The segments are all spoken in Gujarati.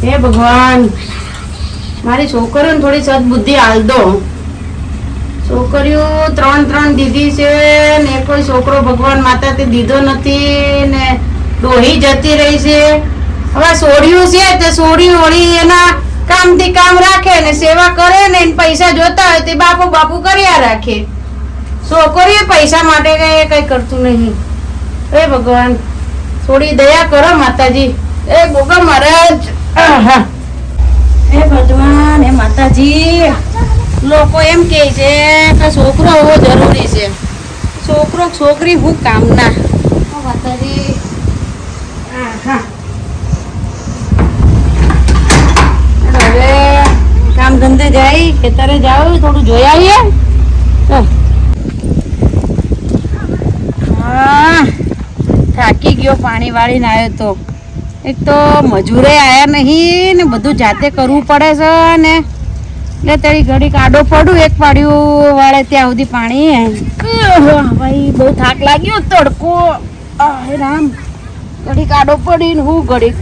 હે ભગવાન, મારી છોકરીઓને થોડી સદબુદ્ધિ આલ દો. છોકરીઓ ત્રણ દીધી છે ને કોઈ છોકરો ભગવાન માતાથી દીધો નથી ને ડોહી જતી રહી છે. હવે સોડિયું છે તે સોડિયું વળી એના કામથી કામ રાખે ને સેવા કરે ને પૈસા જોતા હોય તે બાપુ કર્યા રાખે. છોકરીઓ પૈસા માટે કઈ કરતું નહીં. હે ભગવાન, થોડી દયા કરો માતાજી. એ ગોગા મહારાજ, હે ભગવાન, હે માતાજી. લોકો એમ કહે છે કે છોકરો હોવો જરૂરી છે. છોકરો છોકરી હું કામના. માતાજી, હવે કામ ધંધે જાય, ખેતરે જાવ, થોડું જોઈ આવીએ. થાકી ગયો, પાણી વાળીને આવ્યો તો. એક તો મજૂરે આયા નહીં ને બધું જાતે કરવું પડે છે ને એટલે તારી ઘડી કાડો પડું એક પાડ્યું વાળે ત્યાં સુધી પાણી. ભાઈ બહુ થાક લાગ્યો, તડકો. હે રામ, ઘડી કાડો પડી ને હું ઘડી.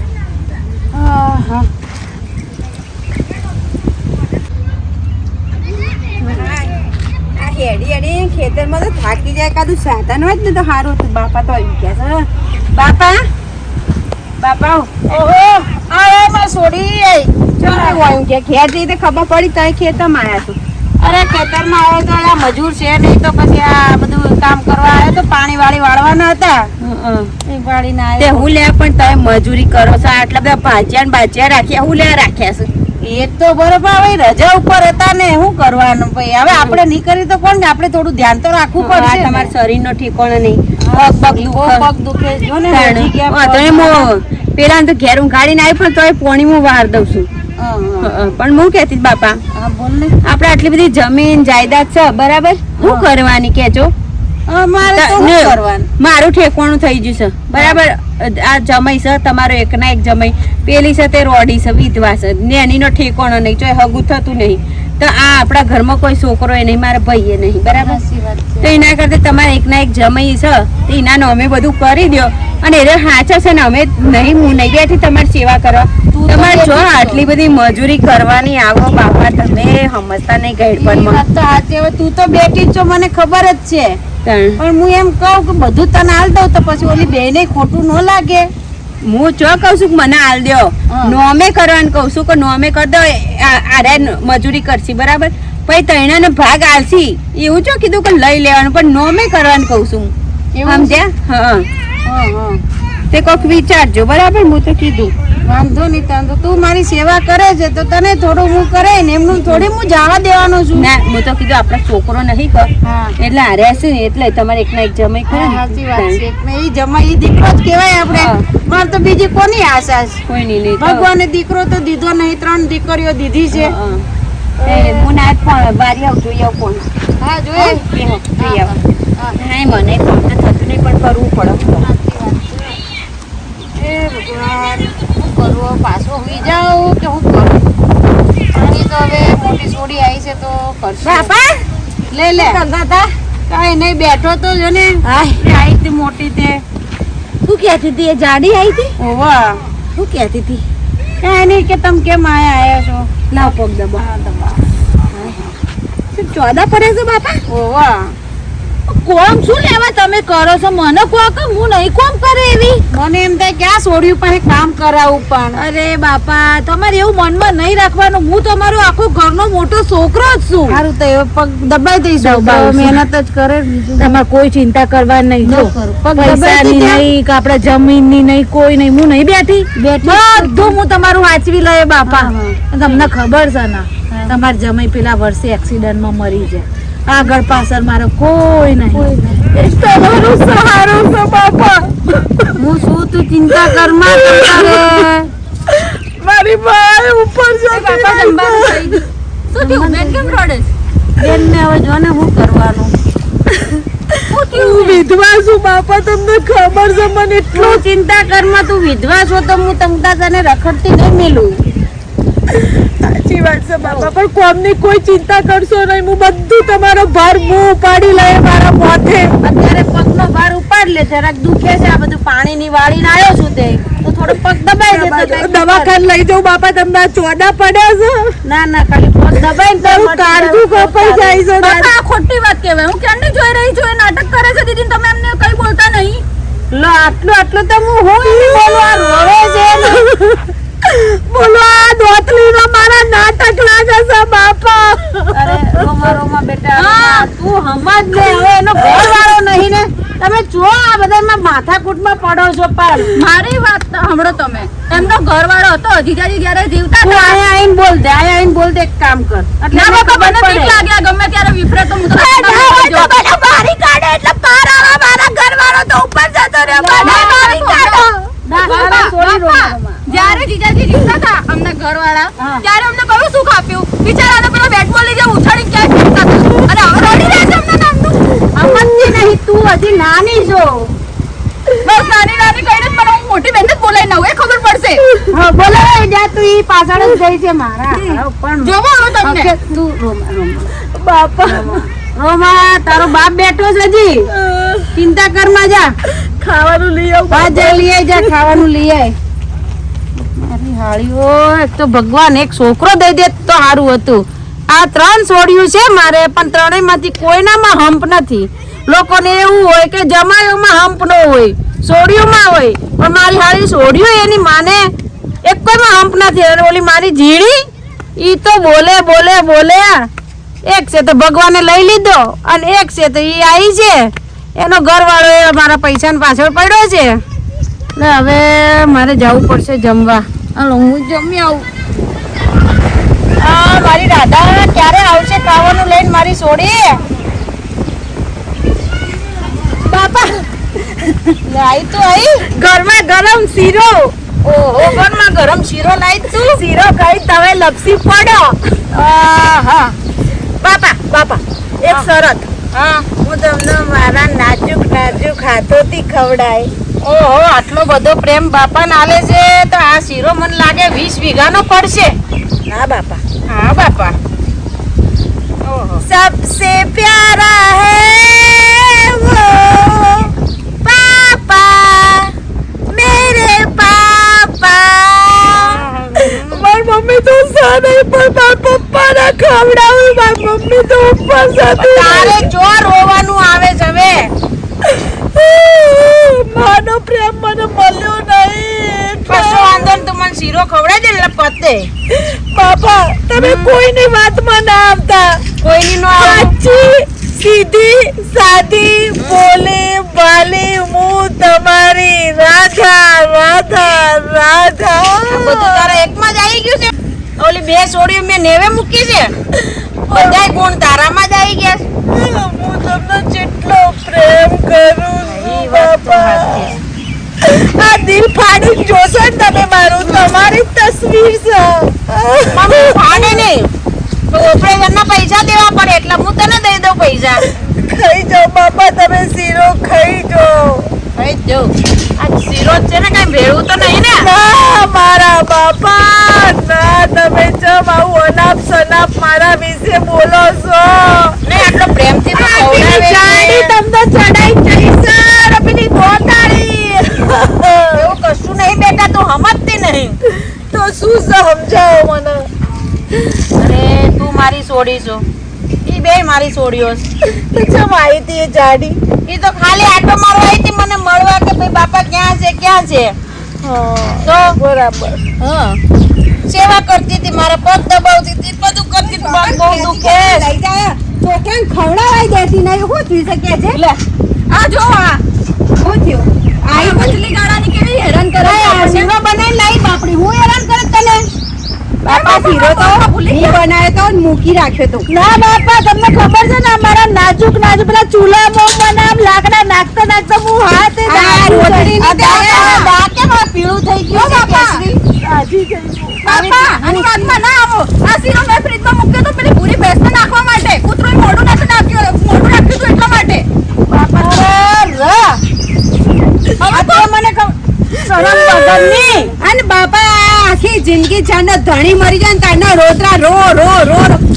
હેડી ખેતરમાં તો થાકી જાય, કાદું સાધન હોય ને તો સારું હતું. બાપા તો આવી ગયા છે. બાપા ઓહો, આ છોડી ઘેર જઈ તો ખબર પડી તઈ ખેતરમાં આવ્યા છું. અરે ખેતરમાં આવ્યો તો આ મજૂર છે નહીં તો પછી આ બધું કામ કરવા આવ્યો તો પાણી વાળવાના હતા. વાળી ના હું લે પણ તમે મજૂરી કરો છો, આટલા બધા ભાજ્યા રાખ્યા, હું લે રાખ્યા છે. એ તો બરોબર, હવે રજા ઉપર હતા ને શું કરવાનું ભાઈ. હવે આપણે નહીં કરી તો કોણ, આપણે થોડું ધ્યાન તો રાખવું પડશે. તમારા શરીર નો ઠેકાણો નહીં, પગ દુખે જો ને. પેલા તો ઘેર ઉઘાડીને આવી પણ તોય પોણીમાં વાર દઉં છું. પણ હું કેતી બાપા, આપડે આટલી બધી જમીન જાયદાદ છે બરાબર, શું કરવાની કેજો? મારું ઠેકાણું થઈ ગયું છે બરાબર. આ જમાઈ છે તમારો એકના એક જમાઈ, પેલી છે તે રોડી છે, વિધવા છે, નેની નો ઠેકાણો નહીં, જો હગું થતું નહીં. તો આ આપણા ઘરમાં કોઈ છોકરો એ નહીં, મારા ભાઈએ નહીં બરાબર. તો એના કરતા તમારે એકના એક જમાઈ છે એના નો અમે બધું કરી દો અને એ હાચા છે ને અમે નહીં, હું નહીં બેઠી તમારી સેવા કરવા. તમારે જો આટલી બધી મજૂરી કરવાની આવો બાપા, તમે સમજતા નહીં ગઈડપણમાં. તું તો બેઠી જ છો, મને ખબર જ છે. પણ હું એમ કહું કે બધું તને હાલ દઉં તો પછી ઓલી બેને ખોટું ન લાગે. હું ચો કઉ છું કે મને હાલ દો, નોમે કરવાનું કઉ છું કે નોમે કરી દો, આરે મજૂરી કરશી બરાબર. પછી તૈણાનો ભાગ આલશી એવું ચો કીધું કે લઈ લેવાનું, પણ નોમે કરવાનું કઉ છું, સમજ્યા? હા, તે કોક વિચારજો બરાબર. હું તો કીધું વાંધો નહીં, તને તું મારી સેવા કરે છે તો તને થોડું હું કરે ને એમનું થોડી હું જવા દેવાનું છું. ના, હું તો કીધું આપડે છોકરો નહીં કર એટલે હારે હશે ને એટલે તમારે એકના એક જમાઈ કરે. સાચી વાત છે, એ જમાઈ દીકરો જ કેવાય. આપણે મારે તો બીજી કોની આશા છે? કોઈ નહીં. ભગવાને દીકરો તો દીધો નહીં, 3 દીકરીઓ દીધી છે. હું ના બારી આવ જોઈ આવ કોણ. હા જોઈ આવ. હા મને કામ તો થતું નહીં પણ કરવું પડે. ભગવાન, શું કરવું? પાછો હોઈ જાઉં કે હું કરું? તો હવે મોટી છોડી આવી છે તો કરશે. બાપા લે કઈ નહીં, બેઠો તો જો ને. આવી હતી મોટી તે. શું કહેતી હતી? એ જાડી આવી હતી? ઓવા, શું કહેતી હતી? કઈ નહીં કે તમે કેમ આવ્યા છો? લાવ પગ દબા. ચોદા પડે છે બાપા? ઓવા, કોમ શું લેવા તમે કરો છો? મને કહો કે હું નહીં કોમ કરે એવી. મને એમ થાય ક્યાં છોડ્યું પાસે કામ કરાવું પણ. અરે બાપા, તમારે એવું મનમાં નહીં રાખવાનું. હું તમારો આખો ઘરનો મોટો છોકરો જ છું. સારું તો પગ દબાઈ દઈશું, મહેનત જ કરે. તમારે કોઈ ચિંતા કરવાની નહીં. પૈસાની નહીં કે આપડા જમીનની નહીં, કોઈ નહીં. હું નહીં બેઠી બધું હું તમારું વાંચવી લઈએ બાપા. તમને ખબર છે ને તમારે જમાઈ પેલા વર્ષે એક્સિડન્ટમાં મરી જાય. આગળ પાછળ મારો કોઈ નહીં. તમારું સહારો છે બાપા. હું શું તું ચિંતા કરમાં? મારી ભાઈ ઉપર છે બાપા. જમવાનું થઈ ગયું. શું થયું? બેન કેમ રોડે? બેન ને હવે જો ને હું કરવાનું. હું વિધવા છું બાપા, તમને ખબર છે. મને એટલું ચિંતા કરમાં. તું વિધવા છો તો હું તને રખડતી નહીં મેલું. સાચી વાત છે બાપા, પણ કોમની કોઈ ચિંતા કરશો નહીં. હું બધું તમારો ભાર હું ઉપાડી લઈએ મારા માથે. અત્યારે પગનો ભાર ઉપાડ લે, જરાક દુખે છે. આ બધું પાણી ની વાળીને આવ્યો છું તે તો પગ દબાઈ દે. દવાખાને લઈ જાઉં બાપા, તમને ચોડા પડ્યા છે. ના ખાલી પગ દબાઈ તારું કાળજું કપાઈ જાય છે. બાપા આ ખોટી વાત કહેવાય. હું ક્યારની જોઈ રહી છું એ નાટક કરે છે દીદી, તમે એમને કઈ બોલતા નહીં. લો આટલું તો હું બોલું, આ રોવે છે ને. બોલો આ દોતલીનો મારા નાટક લાગે છે બાપા. અરે રોમા બેટા, તું સમજ લે હવે, એનો ઘરવાળો નહીં ને. તમે જો આ બધામાં માથાકૂટમાં પડો છો. પણ મારી વાત સાંભળો તમે. એમનો ઘરવાળો હતો જીજાજી જ્યારે જીવતા તું હતા. આયા આઈને બોલ દે, એક કામ કર. ના બાપા, મને બીક લાગે. ગમે ત્યારે વિફરે તો હું તો મારી કાઢે એટલે પાર આવે. મારા ઘરવાળો તો ઉપર જતો રહ્યો. મારી કાઢો. જ્યારે જીજાજી જીવતા હતા અમને ઘરવાળા, ત્યારે અમને કયું સુખ આપ્યું. બિચારાને પેલા બેટ બોલ લઈ ઉછાળી ક્યાંય ફેંકતા હતા. અને હવે રડી રહ્યા છે અમને નામનું. સમજતી નહીં, તું હજી નાની છો. બસ નાની કહીને મને હું મોટી બેન જ બોલાઈ ના, એ ખબર પડશે. હા બોલાવે જા, તું ઈ પાછળ જ ગઈ છે મારા. પણ જોવો હવે તમને. ઓકે, તું રોમા બાપા રોમા, તારો બાપ બેઠો છે હજી. ચિંતા કર માં જા. ખાવાનું લઈ આવ. જા લઈ આય, જા ખાવાનું લઈ આય. મારી હાળીઓ, એક તો ભગવાન એક છોકરો દઈ દે તો સારું હતું. આ 3 છોડ્યું છે મારે, પણ ત્રણેયમાંથી કોઈનામાં હંપ નથી. લોકોને એવું હોય કે જમાયોમાં હંપ ન હોય, છોડ્યુંમાં હોય, પણ મારી હાળી છોડ્યું એની માને એક કોઈમાં હંપ નથી. અને ઓલી મારી જીડી ઈ તો બોલે. એક છે તો ભગવાને લઈ લીધો, અને એક છે તો ઈ આવી છે, એનો ઘરવાળો એ મારા પૈસાની પાછળ પડ્યો છે. એટલે હવે મારે જવું પડશે જમવા. હાલો હું જમી આવું. મારી દાદા ક્યારે આવશે ખાવાનું લઈને મારી છોડી? બાપા લાઈ તો આઈ. ઘરમાં ગરમ શીરો. ઓહો, ઘરમાં ગરમ શીરો લાઈ તું? શીરો ખાઈ તમે લપસી પડો. હા બાપા એક શરત. હા. હું તમને મારા નાજુક હાથોથી ખવડાય. ઓહો, આટલો બધો પ્રેમ બાપા નાલે છે તો આ શીરો મને લાગે 20 વીઘાનો પડશે. ના બાપા, હા બાપા. ઓહો, सबसे प्यारा है वो पापा, मेरे पापा. મારી મમ્મી તો સા નહીં, પણ મારા પપ્પાને ખવડાવું. મારી મમ્મી તો ઉપર જતી તારે જો રોવાનું આવે છે હવે. માનો પ્રેમ મને મળ્યો નહીં. કશો વાંધો નહીં, તું મને શીરો ખવડાવી દે એટલે પતે. બાપા તમે કોઈની વાતમાં ના આવતા. કોઈની નો આવે. સાચી સીધી સાદી બોલે વાલી હું તમારી રાધા. બધું તારા એકમાં જ આવી ગયું છે. ઓલી 2 છોડીઓ મેં નેવે મૂકી છે, બધાય ગુણ તારામાં જ આવી ગયા છે. હું તમને જેટલો પ્રેમ કરું છું બાપા. આ દિલ ફાડી જોશો ને તમે મારું, તમારી તસવીર છે. મમ્મી ફાડે નહીં તો ઓપરેશનના પૈસા દેવા પડે, એટલે હું તને દઈ દઉં પૈસા. ખાઈ જાઓ બાપા, તમે શીરો ખાઈ જાઓ. ભાઈ જો આ શીરો જ છે ને, કઈ ભેળું તો નહીં ને? ના મારા બાપા, ના તમે ચમ આવું અનાપ શનાપ મારા વિશે બોલો છો. ને આટલો પ્રેમથી તો આટલી ખવડાવે જાડી છે. તમને ચડાઈ જઈ સર, પેલી ગોટાળી. એવું કશું નહીં બેટા, તું સમજતી નહીં. તો શું સમજાવો મને? અરે તું મારી છોડી છો, ઈ બે મારી છોડીઓ છે. તો ચમ આવી હતી એ જાડી? ઈ તો ખાલી આટો મારવા આવી હતી મને મળવા કે ભાઈ બાપા ક્યાં છે. તો બરાબર. હા, સેવા કરતી હતી, મારા પગ દબાવતી હતી, બધું કરતી હતી. પગ બહુ દુખે. લઈ જાય છોકરાને ખવડાવાય દેતી નહીં. શું થઈ શકે છે? લે આ જો આ શું થયું? આ મછલી ગાળાની કેવી હેરાન કરે છે આપણને. શીરો બનાવીને લાવી બાપડી, હું હેરાન કરે તને. બાપા શીરો તો ભૂલી હું બનાવ્યો તો ને મૂકી રાખ્યો તો. ના બાપા, તમને ખબર છે ને અમારા નાજુક પેલા ચૂલામાં મને આમ લાકડા નાખતા હું હાથ પીળું થઈ ગયું છે કેસરી. બાપા આની વાતમાં ના આવો. આ શીરો મેં ફ્રીજમાં મૂક્યો તો પેલી પૂરી ભેંસને નાખવા માટે. કૂતરોએ મોઢું રાખ્યું હતું એટલા માટે. શરમ વગરની. અને બાપા આખી જિંદગી જાને ધણી મરી જાય ને તારના રોતરા રો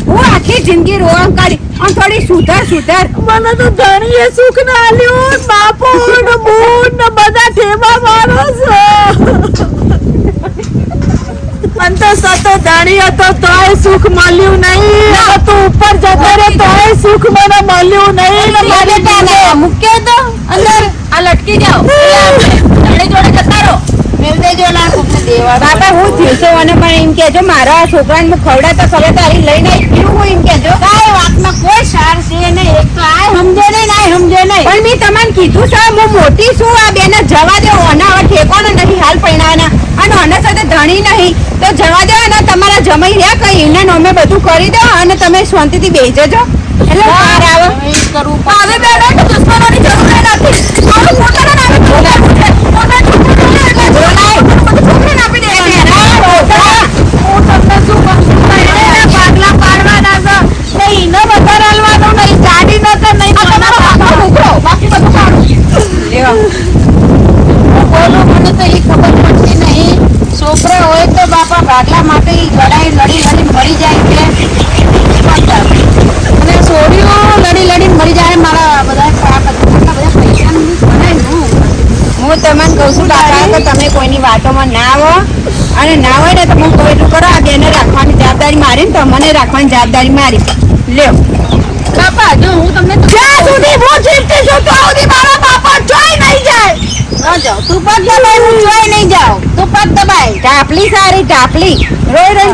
હું આખી જિંદગી રોવા કાઢી. આમ થોડી સુધર. મને તો ધણીએ સુખ ના આલ્યું. બાપો ને બોન ને બધા ઠેબા મારો છે. મારો સતો ધણી હતો તોય સુખ મળ્યું નહીં, તું ઉપર જતો રે તોય સુખ મને મળ્યું નહીં. મૂક્યો તો અંદર આ લટકી જાઓ ધણી જોડે જતા રહો. બાપા હું થયું છે મને પણ એમ કેજો મારા છોકરાને હું ખવડાવતા ખવડાવતા અહીં લઈને આવી હું એમ કેજો કાંઈ વાતમાં કોઈ સાર છે નહીં. એક તો આ સમજે નહીં પણ પણ મેં તમને કીધું છે હું મોટી છું, આ બેને જવા દો, ઓના હવે ઠેકોનો નહીં હાલ પૈણાના અને ઓના સાથે ધણી નહીં તો જવા દો અને તમારા જમાઈ રહ્યા કઈ એના નોમે બધું કરી દો અને તમે શાંતિથી બેસી જજો એટલે બહાર આવો. કરવું હવે બેડો દુશ્મનોની જરૂર નથી. હવે પોતાના નામે છોકરાને આપી દે. હું તમને શું કહું છું, પાગલા પાડવાના છે નહીં, ન વધારે હાલવાનું નહીં, ગાડી ન કર નહીં, બાકી બધું કાઢું. બોલું મને તો એ ખબર પડતી નહીં. છોકરા હોય તો બાપા ભાગલા માટે લડાઈ લડી મરી જાય છે અને છોડીઓ લડી મરી જાય. મારા બધા પૈસા હું તમને કહું છું બાપા કે તમે કોઈની વાતોમાં ના આવો અને ના હોય ને તો હું કોઈ એટલું કરો આ બેને રાખવાની જવાબદારી મારી ને તમને રાખવાની જવાબદારી મારી લ્યો. બાપા જો હું તમને જ્યાં સુધી હું જીવતી છું ત્યાં સુધી મારા બાપા જોઈ નહીં જાય. તું પગ દબાઈ હું જોઈ નહીં જાઉં. તું પગ દબાઈ ટાપલી સારી ટાપલી રોઈ રોઈ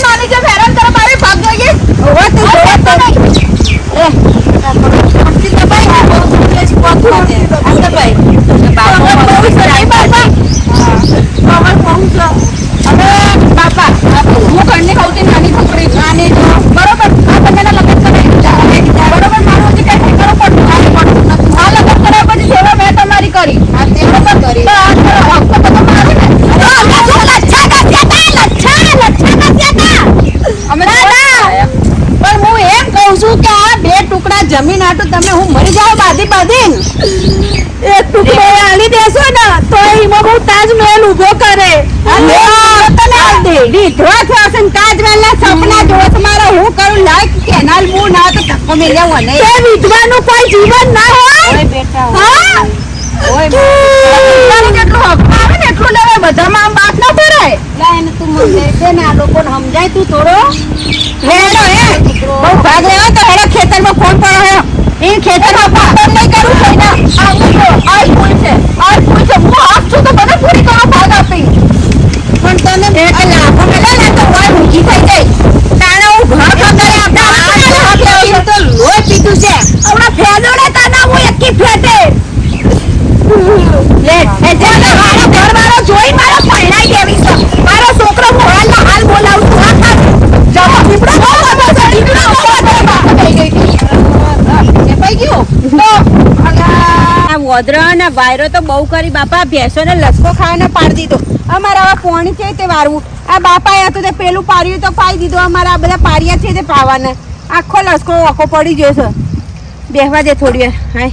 માની જે હેરાન કરે મારે પગ જોઈએ. હું ઘરની સૌથી નાની છોકરી છું. બરોબર આ બંનેના લગ્ન કરે બરોબર. મારું હજી કઈ ઠેકાણું પડતું નથી. આ લગ્ન કર્યા પછી સેવા મેં તમારી કરી. તો આ હક્કો તો તમારો ને. અમે પણ હું એમ કહું છું કે આ બે ટુકડા જમીન આટું તમે હું મરી જાઓ બાંધી એક ટુકડો આલી દેશો ને તો એમાં બહુ તાજમહેલ ઉભો કરે વિધવા થશે ને તાજમહેલના સપના જોશ મારા હું કરું લાઈક કેનાલ હું ના તો ધક્કો મેલ્યા મને એ વિધવાનું કોઈ જીવન ના હોય બેટા હા જેટલું હક આવે ને એટલું લેવાય. બધામાં આમ બાપ ના ભરાય. એને તું મને દે ને આ લોકોને સમજાય તું થોડો હેડો બહુ ભાગ લેવા તો હેડો ખેતરમાં ફોન કરો હે એ ખેતરમાં ફોન નહીં કરું થઈને આ ફૂલ છે હું હાફ છું તો મને પૂરી કરો ભાગ આપી. પણ તને લાભો મળે ને તો કોઈ ઊંચી થઈ જાય તાણે હું ઘર પગારે આપતા તો લોહી પીધું છે હમણાં ફેદોડે તાના હું એકી ફેટે લે એ જાને મારો ઘરવાળો જોઈ મારો પૈણાઈ દેવી છે મારો છોકરો હું હાલ બોલાવું છું આ જવા દીપડો બહુ બધો છે દીપડો બહુ થઈ ગઈ એ પઈ ગયો તો આ વોદરા ના વાયરો તો બહુ કરી બાપા ભેંસોને લસકો ખાવાને પાડી દીધો. અમારા આવા પોણી છે તે વારવું આ બાપા હતું તે પેલું પાડ્યું તો પાઈ દીધું. અમારા આ બધા પારિયા છે તે પાવાના આખો લસકો આખો પડી ગયો છે. બેહવા દે થોડી વાર હાય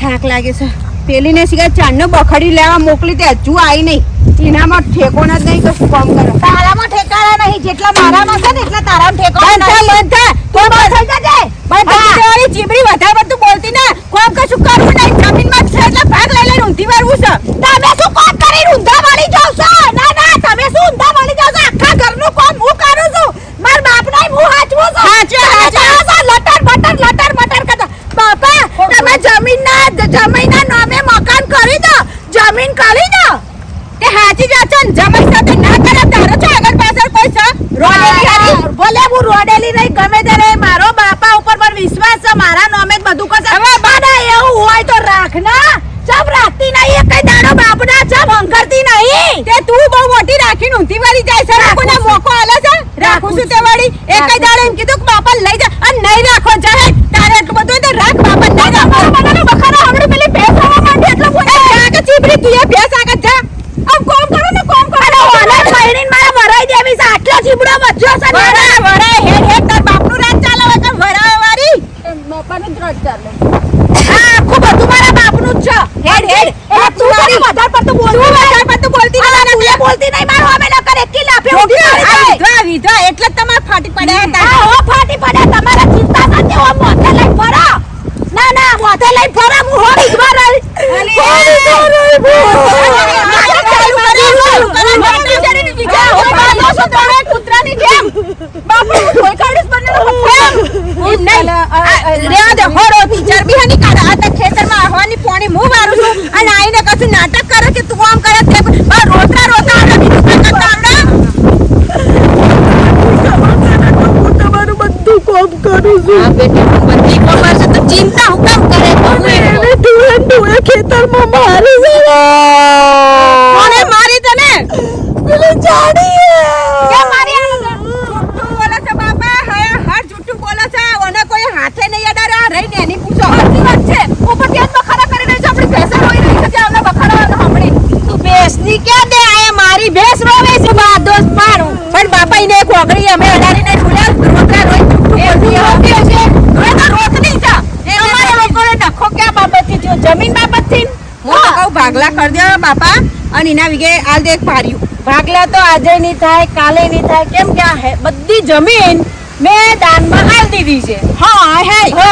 થાક લાગે છે. પેલીને સિવાય ચાંદનો બખડી લેવા મોકલી તે હજુ આવી નહીં. એનામાં ઠેકોણ જ નહીં તો શું કામ કરો તારામાં ઠેકાણા નહીં. જેટલા મારામાં છે ને એટલા તારામાં ઠેકાણા બંધ થા તો બંધ થઈ જજે બંધ થઈ ચીબડી વધારે બધું બોલતી ને કોમ કશું કરવું નહીં. જમીનમાં છે એટલે ભાગ લઈ લઈને ઊંધી વારવું છે. તમે શું કામ કરી ઊંધા વાળી જાવ છો? ના તમે શું ઊંધા વાળી જાવ છો? આખા ઘરનું કામ હું કરું છું. માર બાપ નહીં હું હાચવું છું. લટર બટર કરતા બાપા તમે જમીનના નામે મકાન કરી દો. જમીન કરી દો તે હાચી જ છે ને જમાઈ સાથે ના કરે તારો છો આગળ પાછળ કોઈ છે રોડેલી ભલે હું રોડેલી નહીં ગમે તે રહે. મારો બાપા ઉપર પર વિશ્વાસ છે. મારા નામે જ બધું કરશે. હવે બાડા એવું હોય તો રાખ ના. ચમ રાખતી નહીં. એક દાડો બાપના ચમ હંકરતી નહીં. તે તું બહુ મોટી રાખીને ઊંધી વાળી જાય છે. કોને મોકો આલે છે રાખું છું તે વાળી એક દાડો એમ કીધું કે બાપા લઈ જા અને નહીં રાખો જાહે તારે એટલું બધું તો રાખ બાપા નહીં રાખો. મને બખારા હમણાં પેલી ભેંસ આવવા માંડી એટલે બોલે કે ચીબડી તું એ ભેંસ આગળ જા આમ કોમ કરો ને કોમ કરો. અરે ઓને મહિને મારા વરાઈ દેવી છે. આટલો ચીબડો બચ્યો છે. વરાય હેડ તાર બાપનું રાજ ચાલે હવે કે વરાય વાળી બાપાનું જ રડ ચાલે. આખું બધું મારા બાપનું જ છે હેડ તું તારી વધારે પડતું બોલતી બોલતી તું બોલતી નહીં. મારો અમે ન કરે એટલી લાફે ઊભી રહી છે. વિધવા એટલે જ તમારે ફાટી પડ્યા હતા. હા હો ફાટી પડ્યા. તમારા ચિંતા સાથે હો મોથે લઈ ફરો. ના મોથે લઈ ફરો. હું હો વિધવા રહી. ચાલુ કરી બોલો છો તમે કૂતરાની જેમ બાપુ હું ધોઈ કાઢીશ બંનેનો ફેમ એમ નહીં. રેવા દે હોરો ટીચર બી હની કાઢે આ તો ખેતરમાં આહવાની પોણી હું વારું છું અને આઈને કશું નાટક કરે કે તું આમ કરે તે રોતરા રોતા આવડે બીજું કઈ કરતા આવડે તમારું બધું કામ કરું છું હા બેટી તું બધી ખબર છે તો ચિંતા હું કામ કરે એને ઢૂળે ખેતરમાં મારી છે કોણે મારી તને પેલી જાડી કે મારી આ જુઠ્ઠું બોલે છે બાપા હર જુઠ્ઠું બોલે છે ઓને કોઈ હાથે નહીં અડાડે આ રહીને એની પૂછો સાચી વાત છે ઉપર તેજ બખાડા કરી રહી છે આપણી ભેંસો રોઈ રહી છે ત્યાં અમને બખાડાવાનું સાંભળી તું ભેંસની ક્યાં દે આ મારી ભેંસ રોવે છે બા દોસ્ત પારું પણ બાપા ઈને એક ઓગળી અમે અડાડીને ઢૂલ્યા રોતરા રોઈ જુઠ્ઠું બોલતી હવે તો રોતની છે અમારા લોકોને ડખો ક્યાં બાબતથી થયો જમીન બાબતથી હું તો કહું ભાગલા કરી દે બાપા અને એના વિગે આલ દે એક પાર્યું ભાગલા તો આજે નહીં થાય કાલે નહીં થાય કેમ કે આ બધી જમીન મેં દાનમાં આલ દીધી છે હા હે હો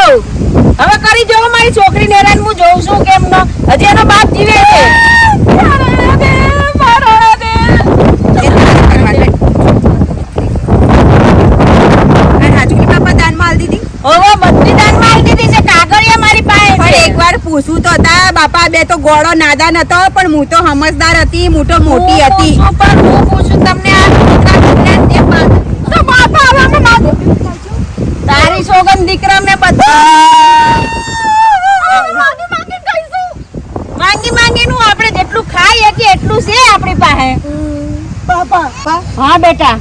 હવે કરી જોવો મારી છોકરી નેરાન હું જોઉં છું કેમ નો હજી એનો બાપ જીવે છે હવે બધી દાનમાં આલ દીધી છે કાગળિયા મારી પાસે પણ એકવાર પૂછું તો હતા બાપા બે તો ગોળો નાદાન હતો પણ હું તો સમજદાર હતી હું તો મોટી હતી હું પૂછું તમને આ દીકરા દીકરા તે બાદ તો બાપા હવે અમે માગું તારી સોગન દીકરા મેં બધા માંગી માંગીનું આપણે જેટલું ખાઈએ કે એટલું છે આપણી પાસે પાપા હા બેટા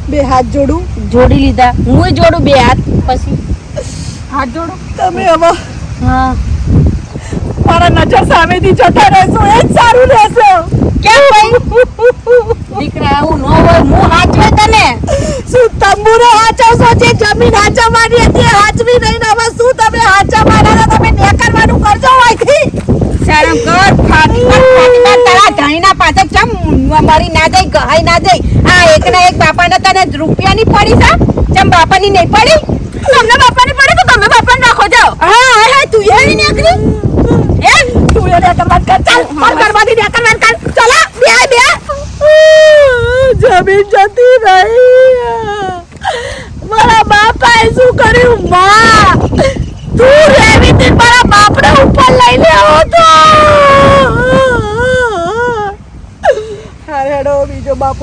બે હાથ જોડું જોડી લીધા હું જોડું બે હાથ પછી હાથ જોડો તમે હવે હા મારા નજર સામેથી જતા રહેશો એ જ સારું રહેશે કેમ ભાઈ દીકરા આવું ન હોય હું હાચવે તને શું તંબુરો હાચવશો જે જમીન હાચવવાની હતી એ હાચવી નહીં ને હવે શું તમે હાચવવાના તમે નેકરવાનું કરજો હોયથી શરમ કર ફાટીમાં તારા ધણીના પાછળ ચમ મરી ના જાય ગહાઈ ના જાય આ એકના એક બાપાને તને રૂપિયાની પડી છે ચમ બાપાની નહીં પડી તમને બાપાની પડી તો તમે બાપાને રાખો જાઓ હા હા તું એની નીકળી એમ તું એને કરવાન કર ચાલ માર કરવાથી નેકરવાન કર ચલો બે જમીન જતી રહી મારા બાપાએ શું કર્યું માં તું રેવી તે મારા બાપને ઉપર લઈ લેવો તો હારેડો બીજો બાપો